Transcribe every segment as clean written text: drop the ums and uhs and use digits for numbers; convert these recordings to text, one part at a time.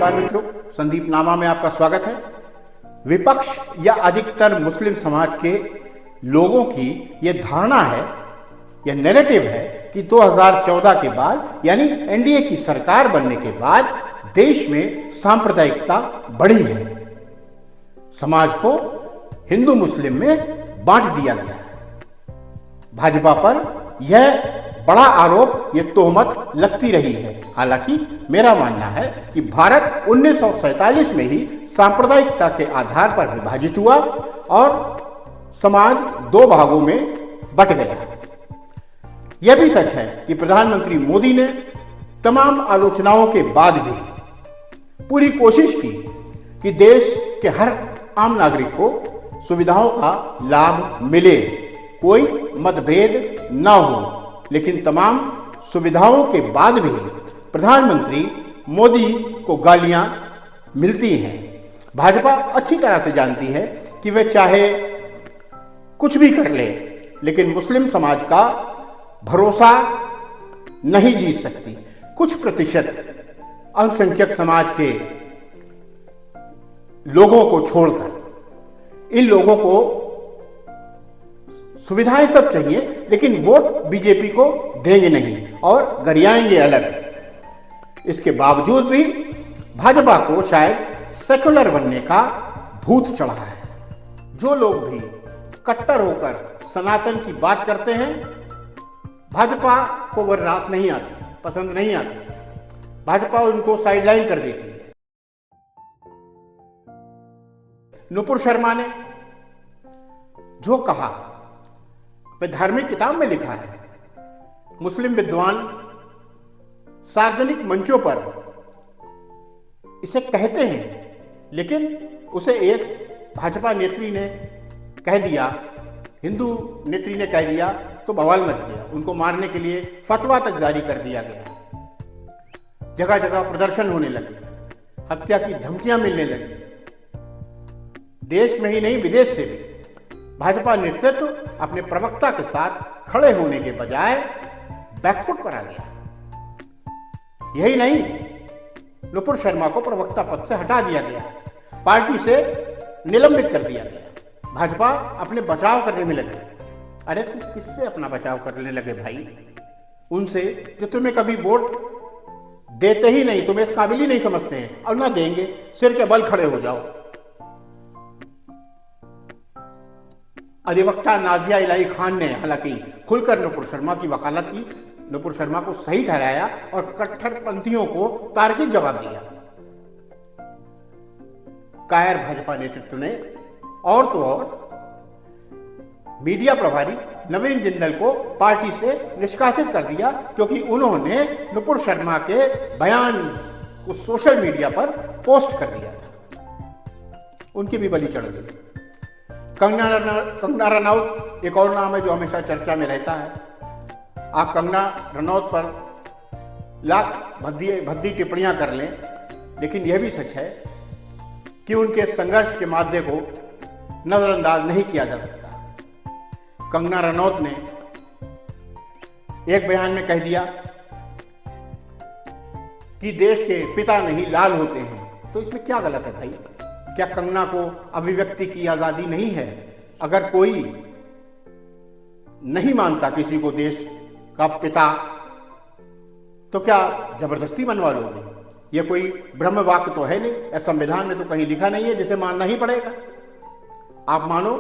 नमस्कार मित्रों, संदीप नामा में आपका स्वागत है। विपक्ष या अधिकतर मुस्लिम समाज के लोगों की यह धारणा है, यह नैरेटिव है कि 2014 के बाद यानी एनडीए की सरकार बनने के बाद देश में सांप्रदायिकता बढ़ी है। समाज को हिंदू मुस्लिम में बांट दिया गया है। भाजपा पर यह बड़ा आरोप, यह तोहमत लगती रही है। हालांकि मेरा मानना है कि भारत 1947 में ही सांप्रदायिकता के आधार पर विभाजित हुआ और समाज दो भागों में बट गया। यह भी सच है कि प्रधानमंत्री मोदी ने तमाम आलोचनाओं के बाद भी पूरी कोशिश की कि देश के हर आम नागरिक को सुविधाओं का लाभ मिले, कोई मतभेद न हो। लेकिन तमाम सुविधाओं के बाद भी प्रधानमंत्री मोदी को गालियां मिलती हैं। भाजपा अच्छी तरह से जानती है कि वे चाहे कुछ भी कर ले, लेकिन मुस्लिम समाज का भरोसा नहीं जीत सकती। कुछ प्रतिशत अल्पसंख्यक समाज के लोगों को छोड़कर इन लोगों को सुविधाएं सब चाहिए, लेकिन वोट बीजेपी को देंगे नहीं और गरियाएंगे अलग। इसके बावजूद भी भाजपा को शायद सेक्युलर बनने का भूत चढ़ा है। जो लोग भी कट्टर होकर सनातन की बात करते हैं, भाजपा को वह रास नहीं आती, पसंद नहीं आती। भाजपा उनको साइडलाइन कर देती है। नुपुर शर्मा ने जो कहा वह धार्मिक किताब में लिखा है। मुस्लिम विद्वान सार्वजनिक मंचों पर इसे कहते हैं, लेकिन उसे एक भाजपा नेत्री ने कह दिया, हिंदू नेत्री ने कह दिया तो बवाल मच गया। उनको मारने के लिए फतवा तक जारी कर दिया गया। जगह जगह प्रदर्शन होने लगे, हत्या की धमकियां मिलने लगी। देश में ही नहीं, विदेश से भी भाजपा नेतृत्व अपने प्रवक्ता के साथ खड़े होने के बजाय बैकफुट पर आ गया। यही नहीं, नुपुर शर्मा को प्रवक्ता पद से हटा दिया गया, पार्टी से निलंबित कर दिया गया। भाजपा अपने बचाव करने में लगे। अरे तुम किससे अपना बचाव करने लगे भाई? उनसे जो तुम्हें कभी वोट देते ही नहीं, तुम्हें इस काबिल ही नहीं समझते हैं और ना देंगे। सिर के बल खड़े हो जाओ। अधिवक्ता नाजिया इलाही खान ने हालांकि खुलकर नुपुर शर्मा की वकालत की, नुपुर शर्मा को सही ठहराया और कट्टरपंथियों को तार्किक जवाब दिया। कायर भाजपा नेतृत्व ने और तो और मीडिया प्रभारी नवीन जिंदल को पार्टी से निष्कासित कर दिया, क्योंकि उन्होंने नुपुर शर्मा के बयान को सोशल मीडिया पर पोस्ट कर दिया था। उनकी भी बलि चढ़ गई। कंगना रनौत एक और नाम है जो हमेशा चर्चा में रहता है। आप कंगना रनौत पर लाख भद्दी टिप्पणियां कर लें, लेकिन यह भी सच है कि उनके संघर्ष के माध्यम को नजरअंदाज नहीं किया जा सकता। कंगना रनौत ने एक बयान में कह दिया कि देश के पिता नहीं लाल होते हैं, तो इसमें क्या गलत है भाई? क्या कंगना को अभिव्यक्ति की आजादी नहीं है? अगर कोई नहीं मानता किसी को देश का पिता, तो क्या जबरदस्ती मनवा लोगे? यह कोई ब्रह्म वाक्य तो है नहीं, संविधान में तो कहीं लिखा नहीं है जिसे मानना ही पड़ेगा। आप मानो,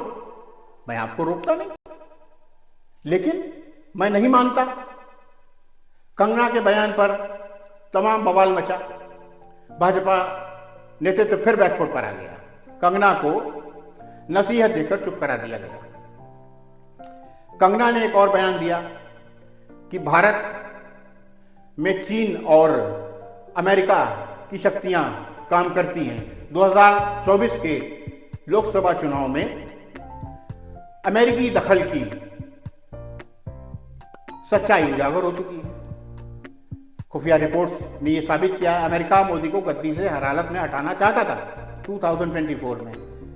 मैं आपको रोकता नहीं, लेकिन मैं नहीं मानता। कंगना के बयान पर तमाम बवाल मचा। भाजपा नेतृत्व फिर बैकफुट पर आ गया। कंगना को नसीहत देकर चुप करा दिया गया। कंगना ने एक और बयान दिया कि भारत में चीन और अमेरिका की शक्तियां काम करती हैं। 2024 के लोकसभा चुनाव में अमेरिकी दखल की सच्चाई उजागर हो चुकी है। खुफिया रिपोर्ट्स ने यह साबित किया है, अमेरिका मोदी को गद्दी से हर हालत में हटाना चाहता था 2024 में।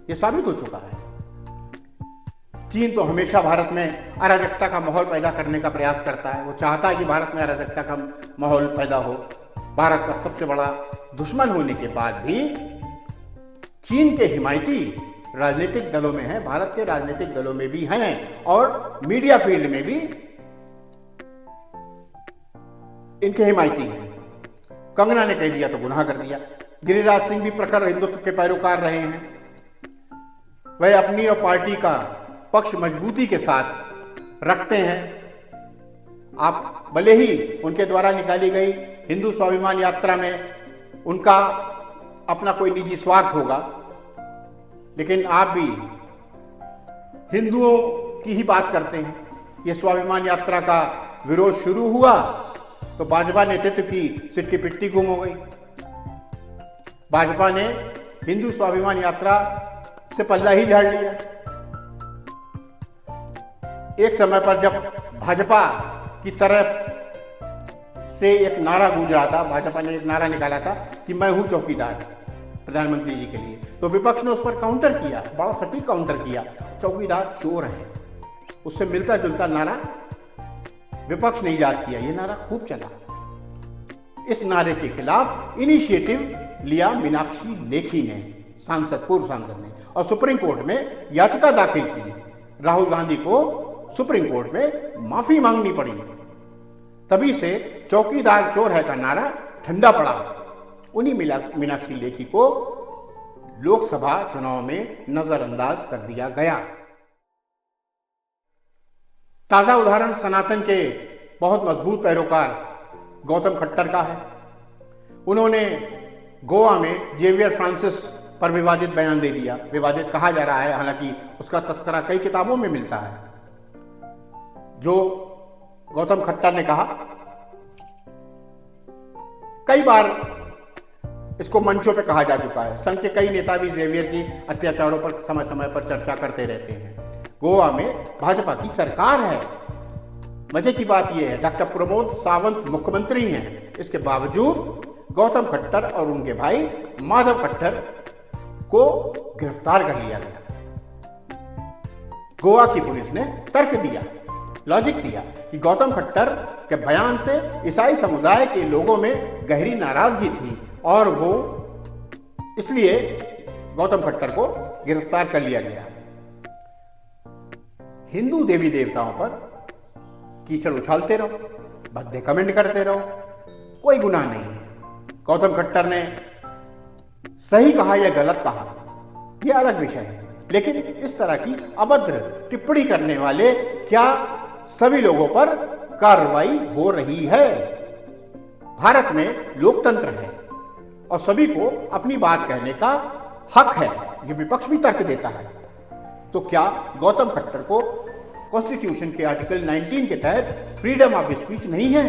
यह साबित हो चुका है। चीन तो हमेशा भारत में अराजकता का माहौल पैदा करने का प्रयास करता है। वो चाहता है कि भारत में अराजकता का माहौल पैदा हो। भारत का सबसे बड़ा दुश्मन होने के बाद भी चीन के हिमायती राजनीतिक दलों में हैं, भारत के राजनीतिक दलों में भी हैं और मीडिया फील्ड में भी इनके हिमायती हैं। कंगना ने कह दिया तो गुनाह कर दिया। गिरिराज सिंह भी प्रखर हिंदुत्व के पैरोकार रहे हैं। वह अपनी और पार्टी का पक्ष मजबूती के साथ रखते हैं। आप भले ही उनके द्वारा निकाली गई हिंदू स्वाभिमान यात्रा में उनका अपना कोई निजी स्वार्थ होगा, लेकिन आप भी हिंदुओं की ही बात करते हैं। ये स्वाभिमान यात्रा का विरोध शुरू हुआ तो भाजपा नेतृत्व की सिट्टी पिट्टी गुम हो गई। भाजपा ने हिंदू स्वाभिमान यात्रा से पल्ला ही झाड़ लिया। एक समय पर जब भाजपा की तरफ से एक नारा गूंज रहा था, भाजपा ने एक नारा निकाला था कि मैं हूं चौकीदार प्रधानमंत्री जी के लिए, तो विपक्ष ने उस पर काउंटर किया, बड़ा सटीक काउंटर किया, चौकीदार चोर है। उससे मिलता जुलता नारा विपक्ष ने इजाद किया। यह नारा खूब चला। इस नारे के खिलाफ इनिशिएटिव लिया मीनाक्षी लेखी ने, पूर्व सांसद ने, और सुप्रीम कोर्ट में याचिका दाखिल की। राहुल गांधी को सुप्रीम कोर्ट में माफी मांगनी पड़ी। तभी से चौकीदार चोर है का नारा ठंडा पड़ा। उन्हीं मीनाक्षी लेखी को लोकसभा चुनाव में नजरअंदाज कर दिया गया। ताजा उदाहरण सनातन के बहुत मजबूत पैरोकार गौतम खट्टर का है। उन्होंने गोवा में जेवियर फ्रांसिस पर विवादित बयान दे दिया। विवादित कहा जा रहा है, हालांकि उसका तस्करा कई किताबों में मिलता है। जो गौतम खट्टर ने कहा, कई बार इसको मंचों पे कहा जा चुका है, संघ के कई नेता भी जेवियर की अत्याचारों पर समय समय पर चर्चा करते रहते हैं। गोवा में भाजपा की सरकार है। मजे की बात यह है, डॉक्टर प्रमोद सावंत मुख्यमंत्री हैं। इसके बावजूद गौतम खट्टर और उनके भाई माधव खट्टर को गिरफ्तार कर लिया गया। गोवा की पुलिस ने तर्क दिया, लॉजिक दिया कि गौतम खट्टर के बयान से ईसाई समुदाय के लोगों में गहरी नाराजगी थी और वो इसलिए गौतम खट्टर को गिरफ्तार कर लिया गया। हिंदू देवी देवताओं पर कीचड़ उछालते रहो, भद्दे कमेंट करते रहो, कोई गुनाह नहीं है। गौतम खट्टर ने सही कहा या गलत कहा, यह अलग विषय है, लेकिन इस तरह की अभद्र टिप्पणी करने वाले क्या सभी लोगों पर कार्रवाई हो रही है? भारत में लोकतंत्र है और सभी को अपनी बात कहने का हक है, यह विपक्ष भी तर्क देता है। तो क्या गौतम खट्टर को कॉन्स्टिट्यूशन के आर्टिकल 19 के तहत फ्रीडम ऑफ स्पीच नहीं है?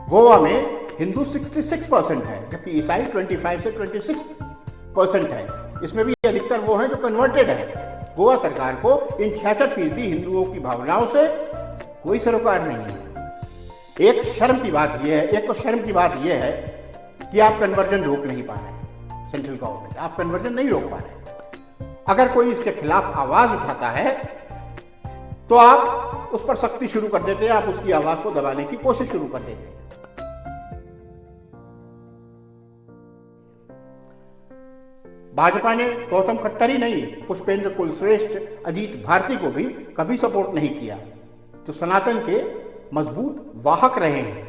गोवा में हिंदू 66% है, जबकि ईसाई 25 से 26% है। इसमें भी अधिकतर वो हैं जो कन्वर्टेड है। गोवा सरकार को इन 66% हिंदुओं की भावनाओं से कोई सरोकार नहीं है। एक शर्म की बात यह है, एक तो शर्म की बात यह है कि आप कन्वर्जन रोक नहीं पा रहे। सेंट्रल गवर्नमेंट, आप कन्वर्जन नहीं रोक पा रहे। अगर कोई इसके खिलाफ आवाज उठाता है तो आप उस पर सख्ती शुरू कर देते हैं, आप उसकी आवाज को दबाने की कोशिश शुरू कर देते हैं। भाजपा ने गौतम खट्टर ही नहीं, पुष्पेंद्र कुलश्रेष्ठ, अजीत भारती को भी कभी सपोर्ट नहीं किया, जो सनातन के मजबूत वाहक रहे हैं।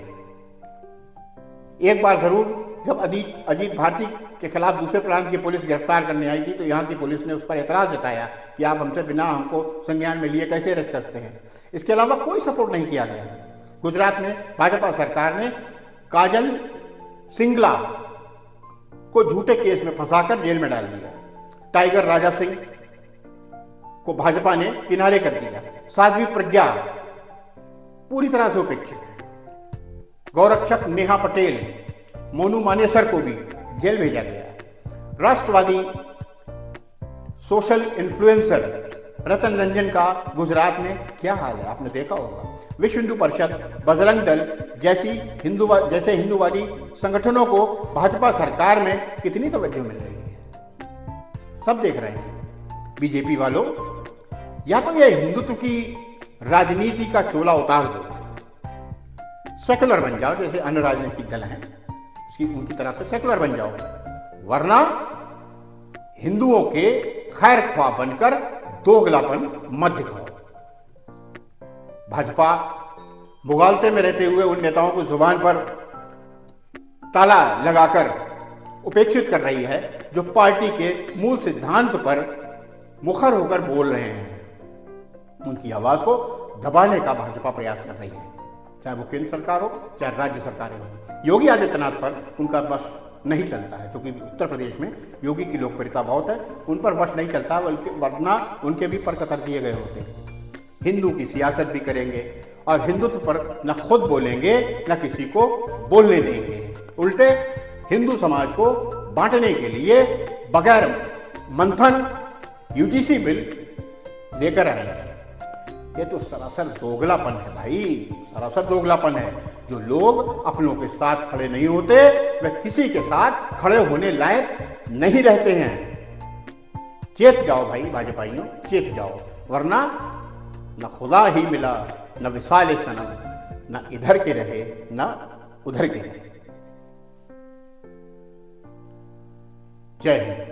एक बार जरूर जब अजीत भारती के खिलाफ दूसरे प्रांत की पुलिस गिरफ्तार करने आई थी तो यहाँ की पुलिस ने उस पर एतराज जताया कि आप हमसे बिना हमको संज्ञान में लिए कैसे अरेस्ट करते हैं। इसके अलावा कोई सपोर्ट नहीं किया गया। गुजरात में भाजपा सरकार ने काजल सिंगला को झूठे केस में फंसाकर जेल में डाल दिया। टाइगर राजा सिंह को भाजपा ने किनारे कर दिया। साध्वी प्रज्ञा पूरी तरह से उपेक्षित है। गौरक्षक नेहा पटेल, मोनू मानेसर को भी जेल भेजा गया। राष्ट्रवादी सोशल इन्फ्लुएंसर रतन रंजन का गुजरात में क्या हाल है, आपने देखा होगा। विश्व हिंदू परिषद, बजरंग दल जैसे हिंदूवादी संगठनों को भाजपा सरकार में कितनी तवज्जो मिल रही है, सब देख रहे हैं। बीजेपी वालों, या तो यह हिंदुत्व की राजनीति का चोला उतार दो, सेकुलर बन जाओ जैसे अन्य राजनीतिक दल हैं, उनकी तरह से सेकुलर बन जाओ, वरना हिंदुओं के खैर ख्वाह बनकर दोगलापन मत दिखाओ। भाजपा मुगालते में रहते हुए उन नेताओं को जुबान पर ताला लगाकर उपेक्षित कर रही है जो पार्टी के मूल सिद्धांत पर मुखर होकर बोल रहे हैं। उनकी आवाज को दबाने का भाजपा प्रयास कर रही है, चाहे वो केंद्र सरकार हो चाहे राज्य सरकारें हो। योगी आदित्यनाथ पर उनका बस नहीं चलता है, क्योंकि उत्तर प्रदेश में योगी की लोकप्रियता बहुत है, उन पर बस नहीं चलता, बल्कि वरना उनके भी पर कतर दिए गए होते। हिंदू की सियासत भी करेंगे और हिंदुत्व पर न खुद बोलेंगे न किसी को बोलने देंगे, उल्टे हिंदू समाज को बांटने के लिए बगैर मंथन यूजीसी बिल लेकर आएंगे। ये तो सरासर दोगलापन है भाई, सरासर दोगलापन है। जो लोग अपनों के साथ खड़े नहीं होते वे किसी के साथ खड़े होने लायक नहीं रहते हैं। चेत जाओ भाई भाजपाइयों, चेत जाओ, वरना न खुदा ही मिला न विसाल सनम, न इधर के रहे न उधर के रहे। जय हिंद।